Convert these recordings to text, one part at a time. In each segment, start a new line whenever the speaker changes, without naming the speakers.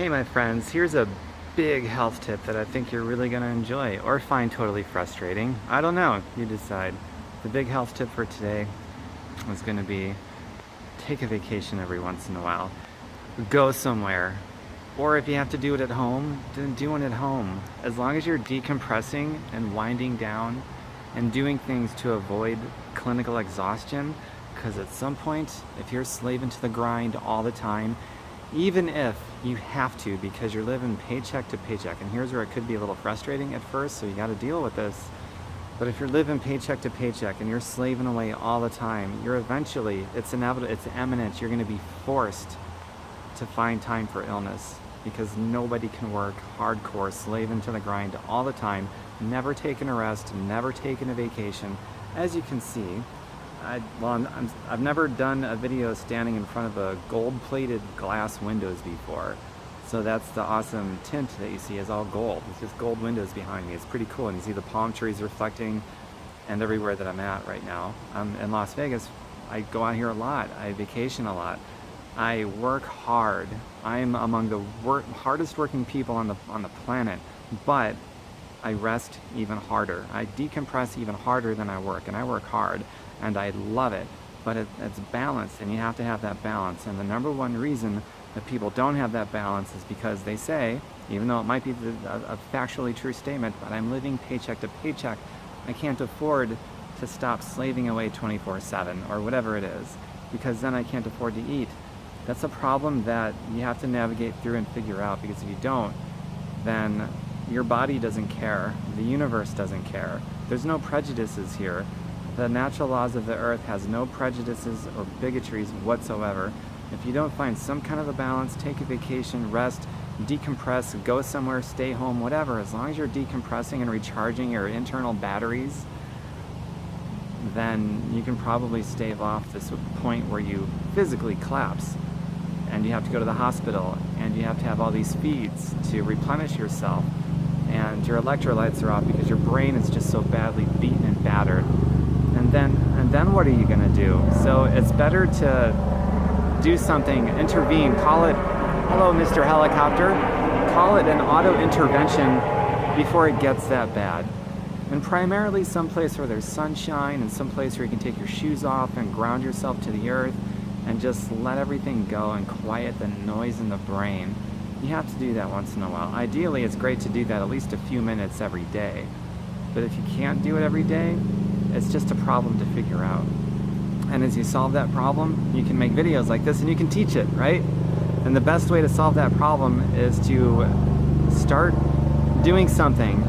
Hey my friends, here's a big health tip that I think you're really going to enjoy or find totally frustrating. I don't know, you decide. The big health tip for today is going to be take a vacation every once in a while. Go somewhere. Or if you have to do it at home, then do it at home. As long as you're decompressing and winding down and doing things to avoid clinical exhaustion, because at some point, if you're slaving to the grind all the time, even if you have to because you're living paycheck to paycheck, and here's where it could be a little frustrating at first, so you got to deal with this. But if you're living paycheck to paycheck and you're slaving away all the time, you're eventually, it's inevitable, it's imminent, you're going to be forced to find time for illness, because nobody can work hardcore, slaving to the grind all the time, never taking a rest, never taking a vacation. As you can see, I've never done a video standing in front of a gold-plated glass windows before. So that's the awesome tint that you see is all gold. It's just gold windows behind me. It's pretty cool. And you see the palm trees reflecting, and everywhere that I'm at right now. I'm in Las Vegas. I go out here a lot. I vacation a lot. I work hard. I'm among the hardest working people on the planet, but I rest even harder. I decompress even harder than I work, and I work hard. And I love it, but it's balanced, and you have to have that balance. And the number one reason that people don't have that balance is because they say, even though it might be a factually true statement, but I'm living paycheck to paycheck, I can't afford to stop slaving away 24/7 or whatever it is, because then I can't afford to eat. That's a problem that you have to navigate through and figure out, because if you don't, then your body doesn't care, the universe doesn't care. There's no prejudices here. The natural laws of the earth has no prejudices or bigotries whatsoever. If you don't find some kind of a balance, take a vacation, rest, decompress, go somewhere, stay home, whatever, as long as you're decompressing and recharging your internal batteries, then you can probably stave off this point where you physically collapse and you have to go to the hospital and you have to have all these feeds to replenish yourself, and your electrolytes are off because your brain is just so badly beaten and battered. And then what are you going to do? So it's better to do something, intervene, call it, hello Mr. Helicopter, call it an auto intervention before it gets that bad. And primarily someplace where there's sunshine and someplace where you can take your shoes off and ground yourself to the earth and just let everything go and quiet the noise in the brain. You have to do that once in a while. Ideally, it's great to do that at least a few minutes every day. But if you can't do it every day, it's just a problem to figure out. And as you solve that problem, you can make videos like this and you can teach it, right? And the best way to solve that problem is to start doing something,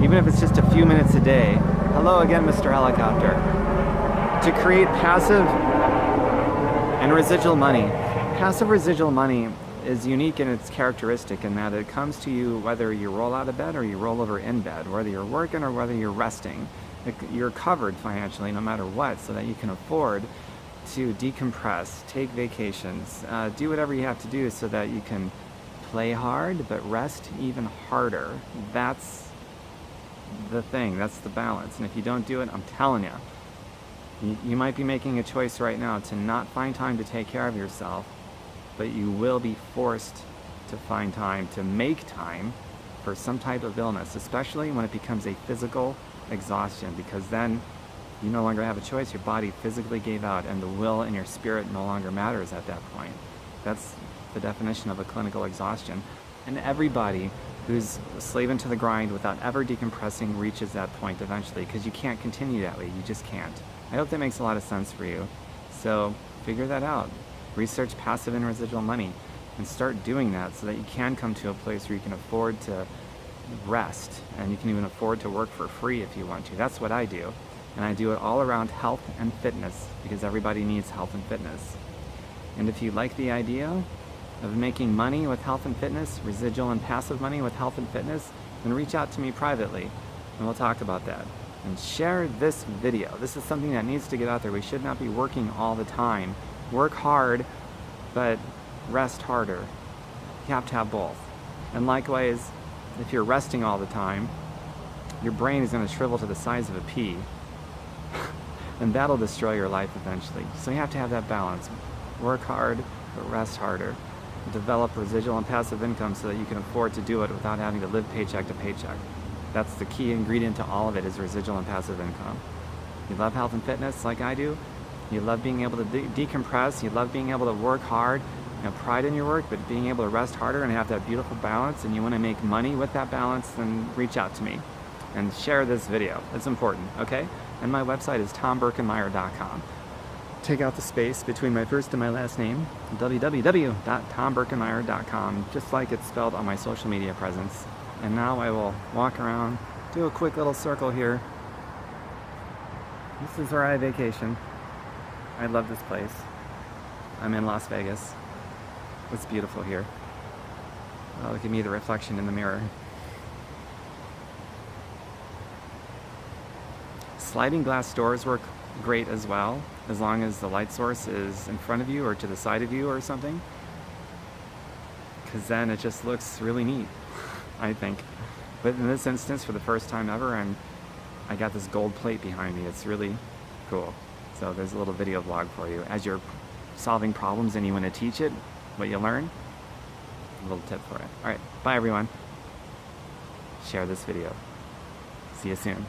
even if it's just a few minutes a day. Hello again, Mr. Helicopter. To create passive and residual money. Passive residual money is unique in its characteristic in that it comes to you whether you roll out of bed or you roll over in bed, whether you're working or whether you're resting. You're covered financially no matter what, so that you can afford to decompress, take vacations, do whatever you have to do so that you can play hard but rest even harder. That's the thing, that's the balance. And if you don't do it, I'm telling you, you might be making a choice right now to not find time to take care of yourself, but you will be forced to find time, to make time for some type of illness, especially when it becomes a physical exhaustion, because then you no longer have a choice. Your body physically gave out and the will and your spirit no longer matters at that point. That's the definition of a clinical exhaustion. And everybody who's slaving to the grind without ever decompressing reaches that point eventually, because you can't continue that way. You just can't. I hope that makes a lot of sense for you. So figure that out. Research passive and residual money and start doing that so that you can come to a place where you can afford to rest, and you can even afford to work for free if you want to. That's what I do, and I do it all around health and fitness, because everybody needs health and fitness. And if you like the idea of making money with health and fitness, residual and passive money with health and fitness, then reach out to me privately and we'll talk about that. And share this video. This is something that needs to get out there. We should not be working all the time. Work hard, but rest harder. You have to have both. And likewise, if you're resting all the time, your brain is going to shrivel to the size of a pea. And that'll destroy your life eventually. So you have to have that balance. Work hard, but rest harder. develop residual and passive income so that you can afford to do it without having to live paycheck to paycheck. That's the key ingredient to all of it, is residual and passive income. You love health and fitness like I do. You love being able to decompress. You love being able to work hard, pride in your work, but being able to rest harder and have that beautiful balance, and you want to make money with that balance, then reach out to me and share this video. It's important, okay? And my website is tombirkenmeyer.com. Take out the space between my first and my last name, www.tombirkenmeyer.com, just like it's spelled on my social media presence. And now I will walk around, do a quick little circle here. This is where I vacation. I love this place. I'm in Las Vegas. It's beautiful here. Oh, look at me, the reflection in the mirror. Sliding glass doors work great as well, as long as the light source is in front of you or to the side of you or something, because then it just looks really neat, I think. But in this instance, for the first time ever, I got this gold plate behind me. It's really cool. So there's a little video vlog for you. As you're solving problems and you want to teach it, what you learn, a little tip for it. All right, bye everyone. Share this video. See you soon.